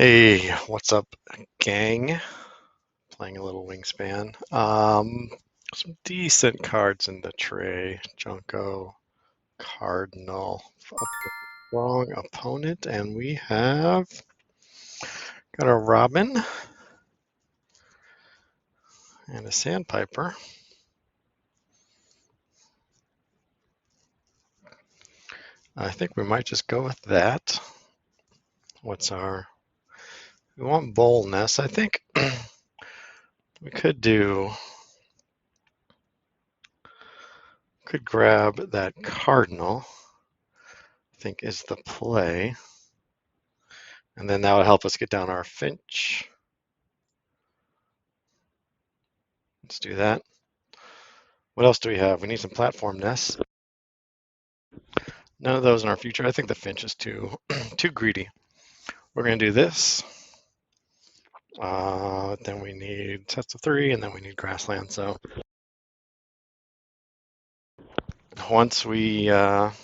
Hey, what's up, gang? Playing a little Wingspan. Some decent cards in the tray. Junko, Cardinal, strong opponent, and we have got a Robin and a Sandpiper. I think we might just go with that. What's our? We want boldness. I think we could grab that Cardinal. I think is the play. And then that would help us get down our Finch. Let's do that. What else do we have? We need some platform nests. None of those in our future. I think the Finch is too too greedy. We're going to do this. Then we need sets of 3, and then we need grassland. So once we get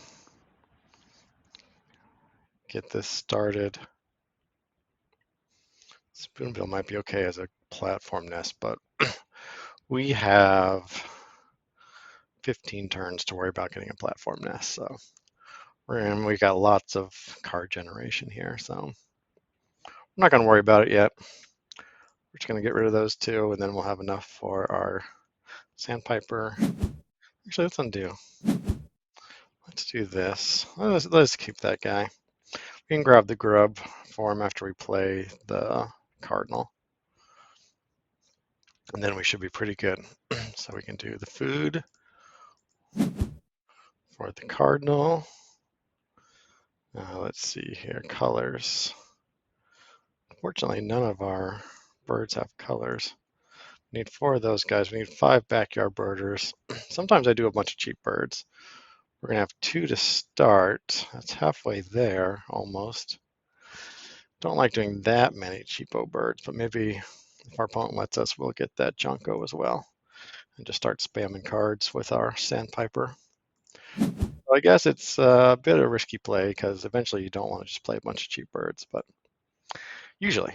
this started, Spoonbill might be okay as a platform nest, but we have 15 turns to worry about getting a platform nest. So we got lots of card generation here. So I'm not going to worry about it yet. We're just going to get rid of those 2, and then we'll have enough for our Sandpiper. Actually, let's undo. Let's do this. Let's keep that guy. We can grab the grub for him after we play the Cardinal. And then we should be pretty good. So we can do the food for the Cardinal. Let's see here, colors. Unfortunately, none of our birds have colors. We need 4 of those guys. We need 5 backyard birders. Sometimes I do a bunch of cheap birds. We're going to have 2 to start. That's halfway there, almost. Don't like doing that many cheapo birds, but maybe if our opponent lets us, we'll get that Junko as well and just start spamming cards with our Sandpiper. So I guess it's a bit of a risky play because eventually you don't want to just play a bunch of cheap birds, but usually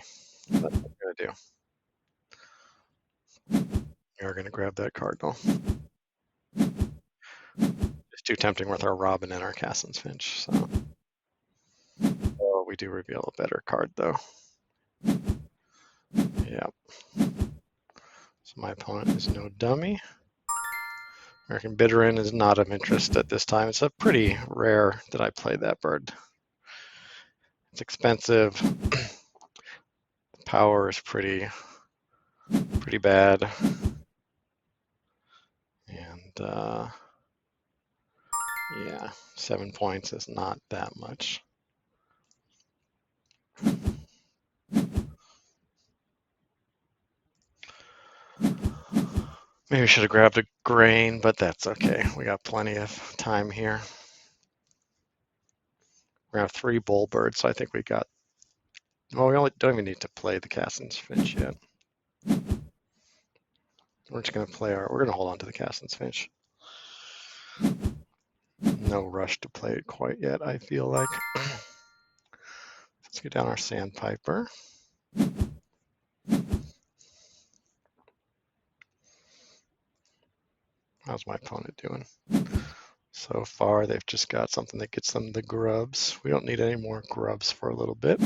that's what we're going to do. We're going to grab that Cardinal. It's too tempting with our Robin and our Cassin's Finch. So we do reveal a better card though. Yep. So my opponent is no dummy. American Bitterin is not of interest at this time. It's a pretty rare that I play that bird. It's expensive. The power is pretty bad. And yeah, 7 points is not that much. Maybe I should have grabbed a grain, but that's okay. We got plenty of time here. We're gonna have 3 bull birds, so I think we got. Well, we don't even need to play the Cassin's Finch yet. We're just gonna play we're gonna hold on to the Cassin's Finch. No rush to play it quite yet, I feel like. Let's get down our Sandpiper. How's my opponent doing? So far, they've just got something that gets them the grubs. We don't need any more grubs for a little bit.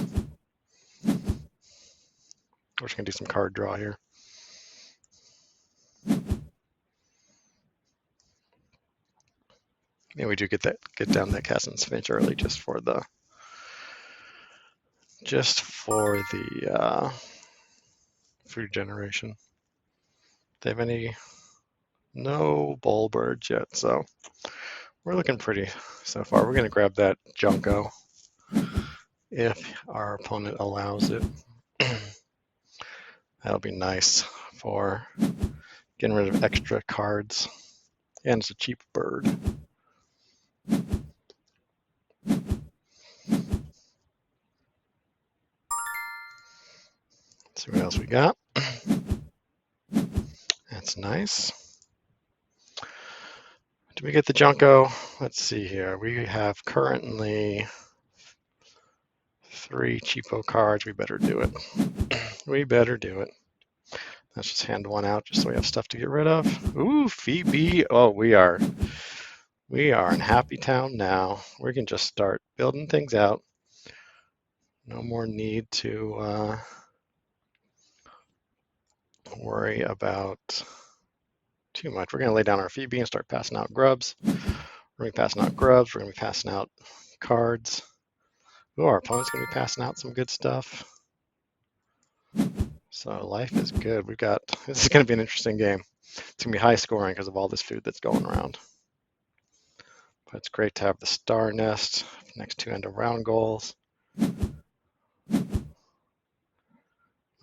We're just gonna do some card draw here. Maybe we do get down that Cassin's Finch early just for the food generation. They have any? No bull birds yet, so we're looking pretty so far. We're gonna grab that Junko if our opponent allows it. That'll be nice for getting rid of extra cards, and it's a cheap bird. Let's see what else we got. That's nice. Do we get the Junko? Let's see here. We have currently 3 cheapo cards. We better do it. We better do it. Let's just hand one out just so we have stuff to get rid of. Ooh, Phoebe. Oh, we are in Happy Town now. We can just start building things out. No more need to worry about too much. We're going to lay down our Phoebe and start passing out grubs. We're going to be passing out grubs. We're going to be passing out cards. Ooh, our opponent's going to be passing out some good stuff. So life is good. This is going to be an interesting game. It's going to be high scoring because of all this food that's going around. But it's great to have the star nest next to end of round goals. My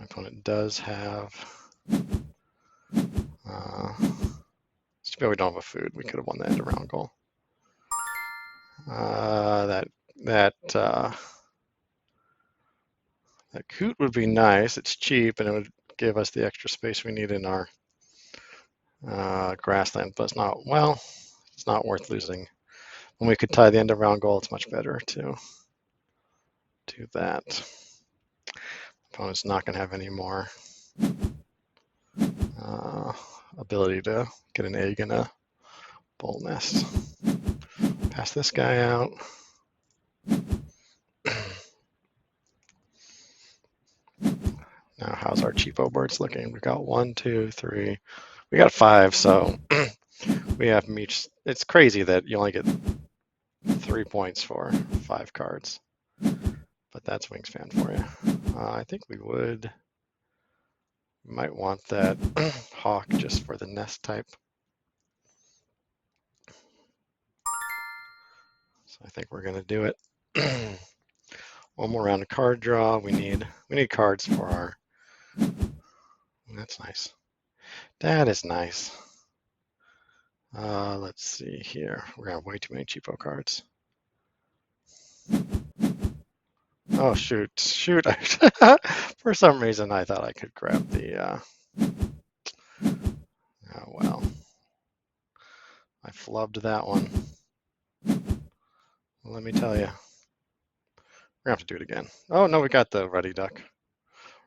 opponent does have. It's too bad we don't have a food. We could have won the end of round goal. That coot would be nice. It's cheap and it would give us the extra space we need in our grassland, but it's not worth losing. When we could tie the end of round goal, it's much better to do that. Opponent's not going to have any more ability to get an egg in a bull nest. Pass this guy out. Now, how's our cheapo birds looking? We got 1, 2, 3. We got 5, so we have them each. It's crazy that you only get 3 points for 5 cards, but that's Wingspan for you. I think we might want that hawk just for the nest type. So I think we're gonna do it. One more round of card draw. We need cards for our. That's nice. That is nice. Let's see here. We're gonna have way too many cheapo cards. Oh shoot! For some reason, I thought I could grab the. Oh well. I flubbed that one. Let me tell you. We're gonna have to do it again. Oh no, we got the Ruddy Duck.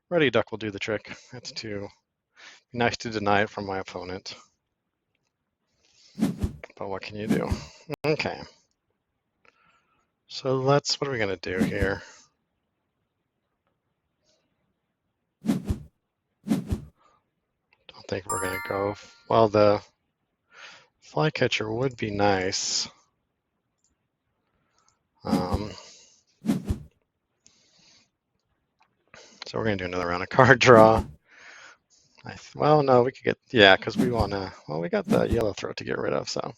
Ruddy Duck will do the trick. That's too nice to deny it from my opponent. But what can you do? Okay. So what are we gonna do here? Don't think we're gonna go. Well, the flycatcher would be nice. So we're gonna do another round of card draw. Well, no, we could get, yeah, because we wanna, well, we got the yellow throat to get rid of, so.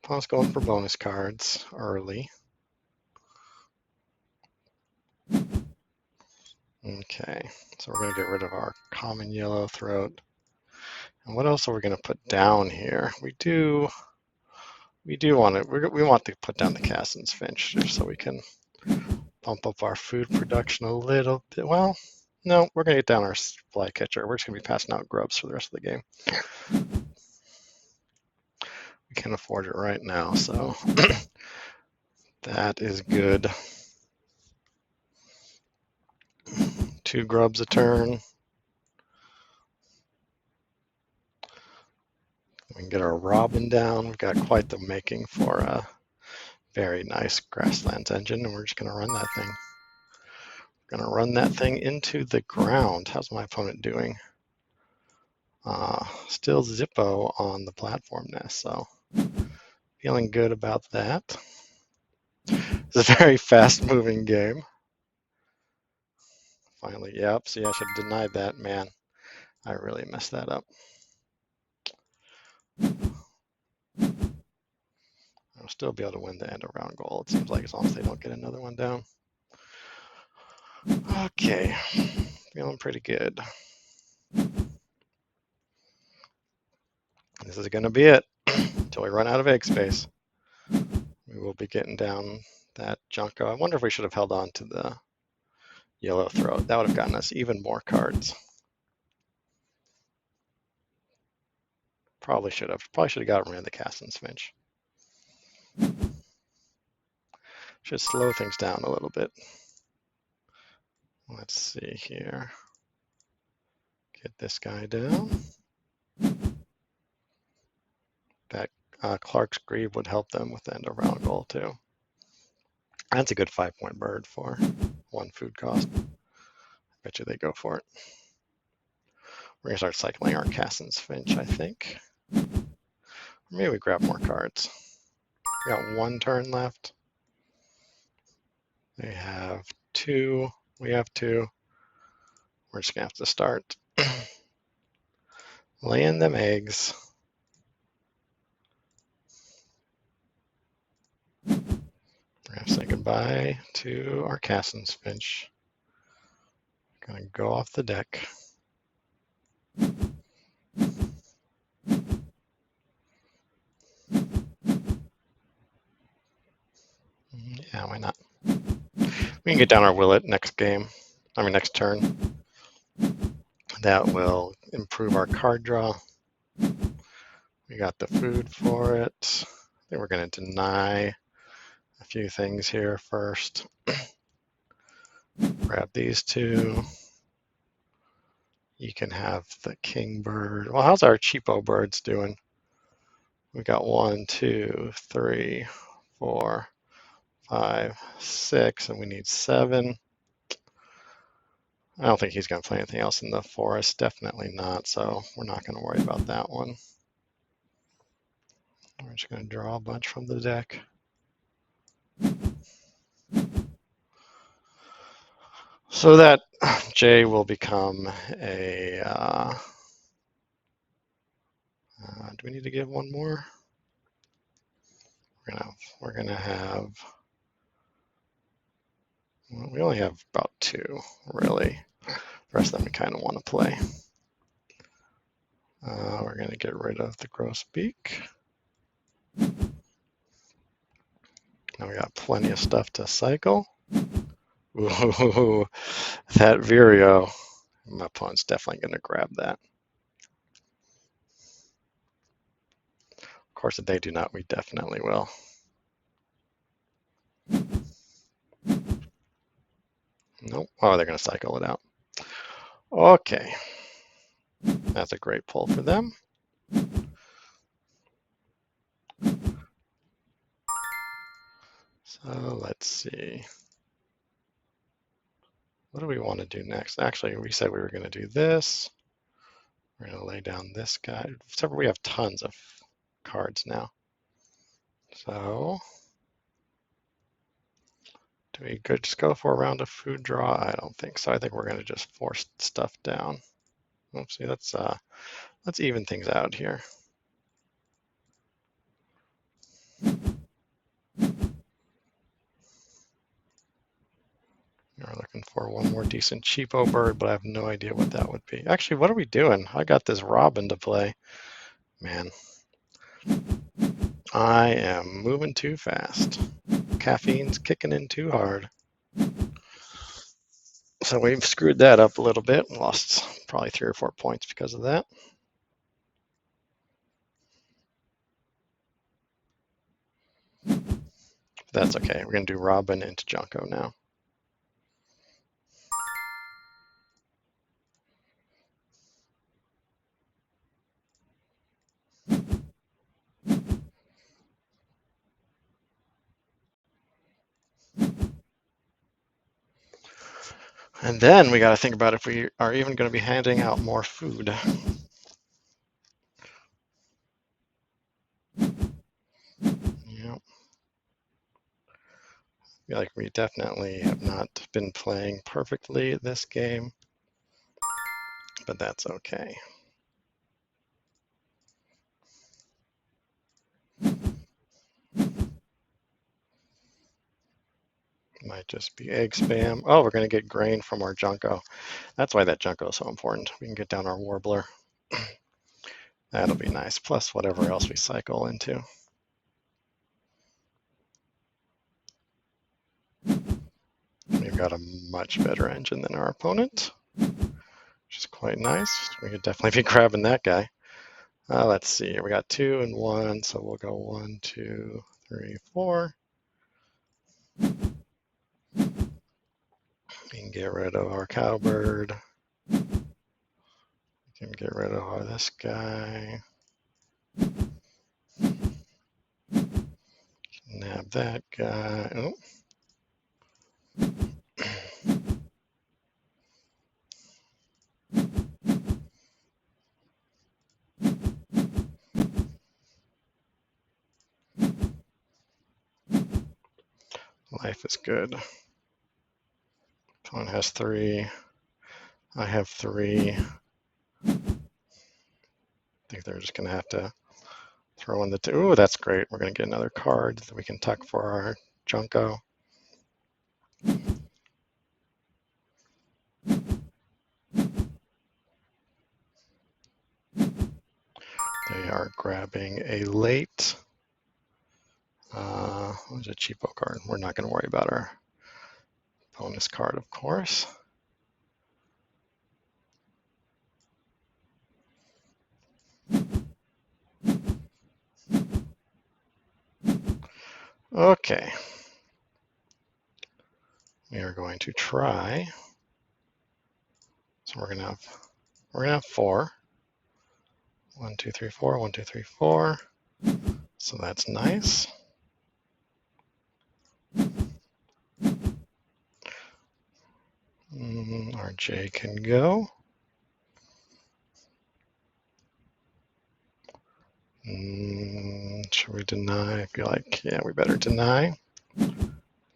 Opponent's going for bonus cards early. Okay, so we're gonna get rid of our common yellow throat. And what else are we gonna put down here? We want to put down the Cassin's Finch just so we can bump up our food production a little bit. Well, no, we're going to get down our flycatcher. We're just going to be passing out grubs for the rest of the game. We can afford it right now, so that is good. 2 grubs a turn. We can get our robin down. We've got quite the making for a very nice grasslands engine, and we're just going to run that thing. We're going to run that thing into the ground. How's my opponent doing? Still Zippo on the platform nest, so feeling good about that. It's a very fast-moving game. Finally, yep. See, I should have denied that. Man, I really messed that up. I'll still be able to win the end of round goal, it seems like, as long as they don't get another one down. Okay, feeling pretty good. This is going to be it until we run out of egg space. We will be getting down that Junko. I wonder if we should have held on to the yellow throat. That would have gotten us even more cards. Probably should have. Probably should have gotten rid of the Cassin's Finch. Should slow things down a little bit. Let's see here. Get this guy down. That Clark's Greave would help them with the end of round goal too. That's a good 5-point bird for 1 food cost. Bet you they go for it. We're gonna start cycling our Cassin's Finch, I think. Or maybe we grab more cards. We got 1 turn left. They have 2. We have 2. We're just gonna have to start laying them eggs. We're gonna say goodbye to our Cassin's Finch. Gonna go off the deck. Yeah, why not? We can get down our Willet next game. Next turn. That will improve our card draw. We got the food for it. I think we're going to deny a few things here first. Grab these 2. You can have the king bird. Well, how's our cheapo birds doing? We got 1, 2, 3, 4, 5, 6, and we need 7. I don't think he's going to play anything else in the forest. Definitely not, so we're not going to worry about that one. We're just going to draw a bunch from the deck. So that J will become a, do we need to give 1 more? We're gonna have, well, we only have about 2, really. The rest of them we kind of want to play. We're gonna get rid of the Grosbeak. Now we got plenty of stuff to cycle. Ooh, that Vireo. My opponent's definitely gonna grab that. Of course, if they do not, we definitely will. Nope. Oh, they're gonna cycle it out. Okay. That's a great pull for them. So let's see. What do we want to do next? Actually, we said we were going to do this. We're going to lay down this guy. Except for we have tons of cards now. So do we just go for a round of food draw? I don't think so. I think we're going to just force stuff down. Oopsie, let's even things out here. We're looking for 1 more decent cheapo bird, but I have no idea what that would be. Actually, what are we doing? I got this Robin to play. Man, I am moving too fast. Caffeine's kicking in too hard. So we've screwed that up a little bit. Lost probably 3 or 4 points because of that. That's okay. We're going to do Robin into Junko now. And then we got to think about if we are even going to be handing out more food. Yep. I feel like we definitely have not been playing perfectly this game, but that's okay. Might just be egg spam. Oh, we're going to get grain from our Junko. That's why that Junko is so important. We can get down our Warbler. That'll be nice, plus whatever else we cycle into. We've got a much better engine than our opponent, which is quite nice. We could definitely be grabbing that guy. Let's see, we got 2 and 1, so we'll go 1, 2, 3, 4. We can get rid of our cowbird. We can get rid of this guy. Nab that guy. Oh. Life is good. Opponent has 3. I have 3. I think they're just going to have to throw in the 2. Ooh, that's great. We're going to get another card that we can tuck for our Junko. They are grabbing a late. What's a cheapo card? We're not going to worry about our bonus card, of course. Okay. We are going to try. So we're gonna have 4. 1, 2, 3, 4. 1, 2, 3, 4. So that's nice. Our J can go. Should we deny? I feel like, yeah, we better deny.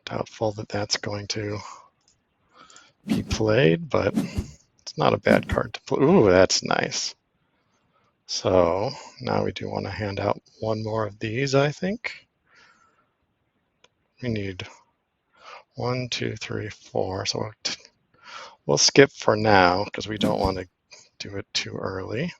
Doubtful that that's going to be played, but it's not a bad card to play. Ooh, that's nice. So now we do want to hand out one more of these, I think. We need 1, 2, 3, 4. So we'll skip for now because we don't want to do it too early.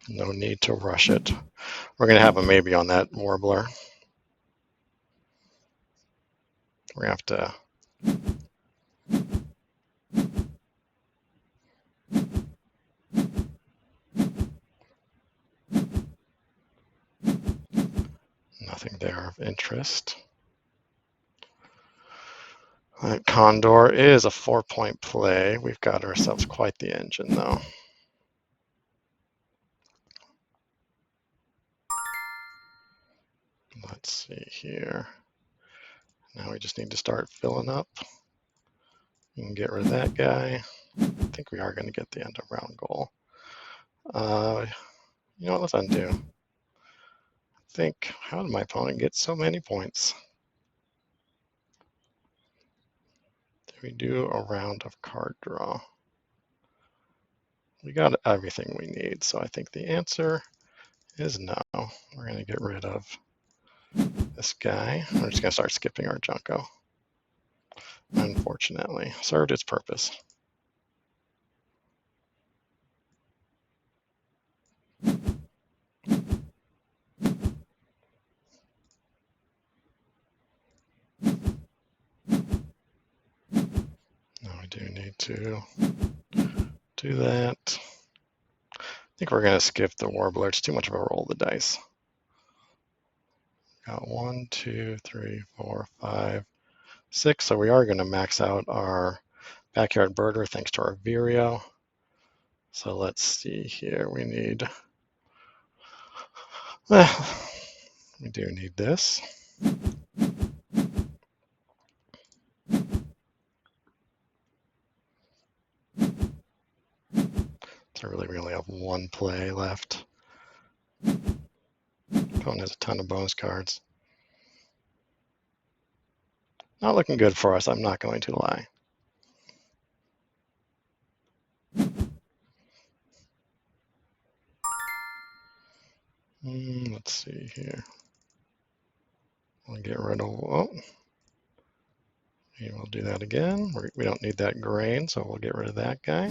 No need to rush it. We're going to have a maybe on that warbler. We're going to have to nothing there of interest. That Condor is a 4-point play. We've got ourselves quite the engine, though. Let's see here. Now we just need to start filling up. We can get rid of that guy. I think we are going to get the end of round goal. You know what? Let's undo. I think, how did my opponent get so many points? Did we do a round of card draw? We got everything we need, so I think the answer is no. We're going to get rid of this guy. We're just going to start skipping our Junko. Unfortunately, served its purpose. Now we do need to do that. I think we're going to skip the warbler. It's too much of a roll of the dice. Got 1, 2, 3, 4, 5, 6. So we are going to max out our backyard birder thanks to our Vireo. So let's see here. We need, we do need this. So really we only have 1 play left. Opponent has a ton of bonus cards. Not looking good for us, I'm not going to lie. Let's see here. We'll get rid of, oh, we'll do that again. We don't need that grain, so we'll get rid of that guy.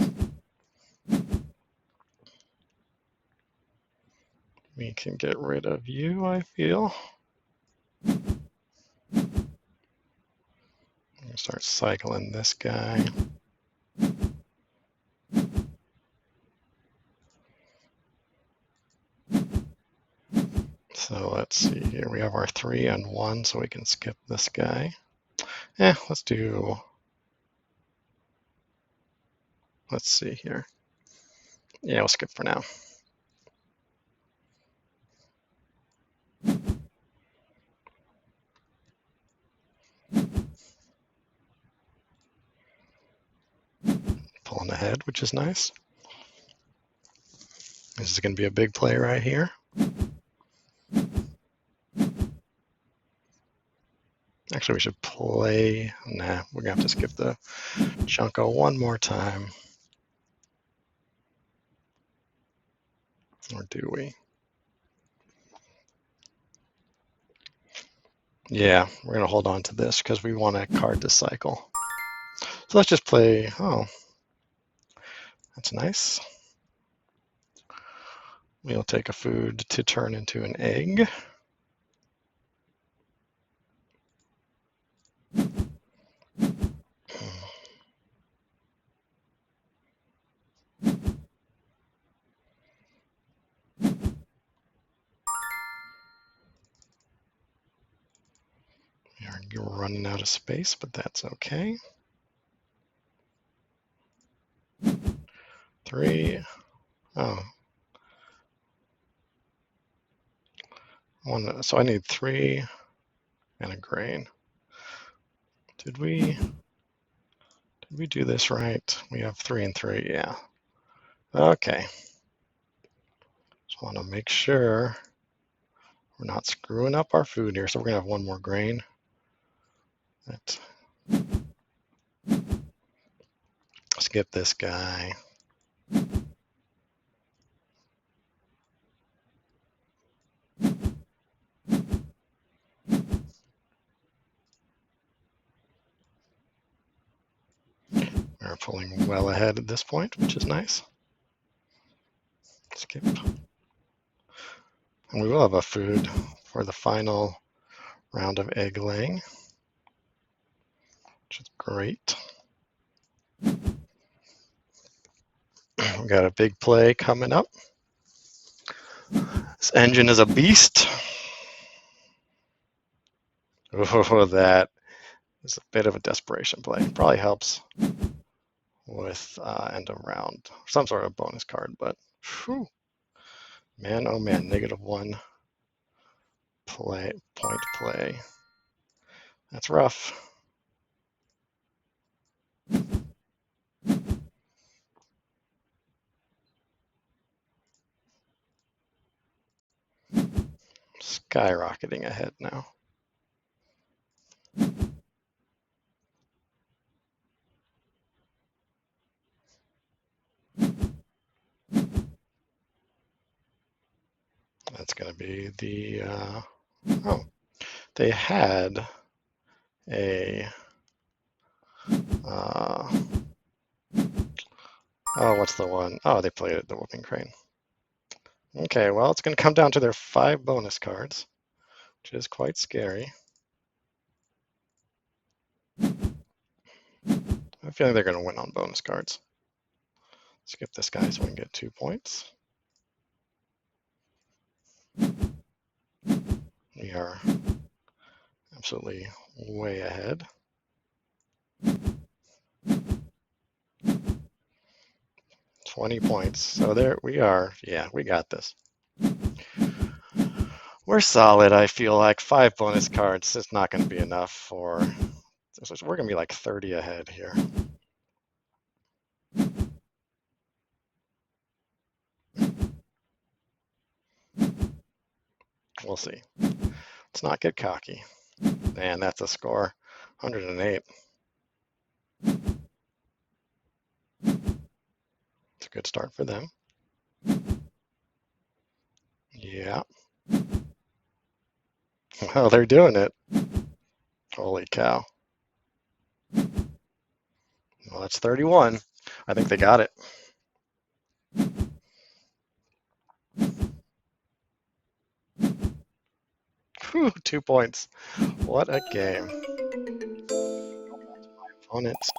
We can get rid of you, I feel. Start cycling this guy. So let's see here. We have our 3 and 1, so we can skip this guy. Let's see here. Yeah, we'll skip for now. Pulling ahead, which is nice. This is going to be a big play right here. Actually, we should play. Nah, we're going to have to skip the Junko one more time. Or do we? Yeah, we're going to hold on to this because we want a card to cycle. So let's just play. Oh, that's nice. We'll take a food to turn into an egg. We're running out of space, but that's okay. 3. Oh. So I need 3 and a grain. Did we do this right? We have 3 and 3, yeah. Okay. Just want to make sure we're not screwing up our food here. So we're going to have 1 more grain. Let's skip this guy. We're pulling well ahead at this point, which is nice. Skip. And we will have a food for the final round of egg laying, which is great. We got a big play coming up. This engine is a beast. Oh, that is a bit of a desperation play. Probably helps with end of round, some sort of bonus card, but whew, man, oh man, -1 point play. That's rough. Skyrocketing ahead now. That's going to be the, oh, they had a, oh, what's the one? Oh, they played it, the whooping crane. Okay, well, it's going to come down to their 5 bonus cards, which is quite scary. I have a feeling they're going to win on bonus cards. Skip this guy so we can get 2 points. We are absolutely way ahead. 20 points. So there we are. Yeah, we got this. We're solid, I feel like. 5 bonus cards is not going to be enough for... We're going to be like 30 ahead here. We'll see. Let's not get cocky. Man, that's a score. 108. It's a good start for them. Yeah. Well, they're doing it. Holy cow. Well, that's 31. I think they got it. Whew, 2 points. What a game. Opponents.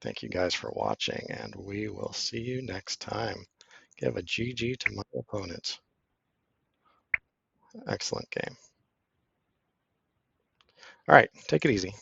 Thank you guys for watching, and we will see you next time. Give a GG to my opponents. Excellent game. All right, take it easy.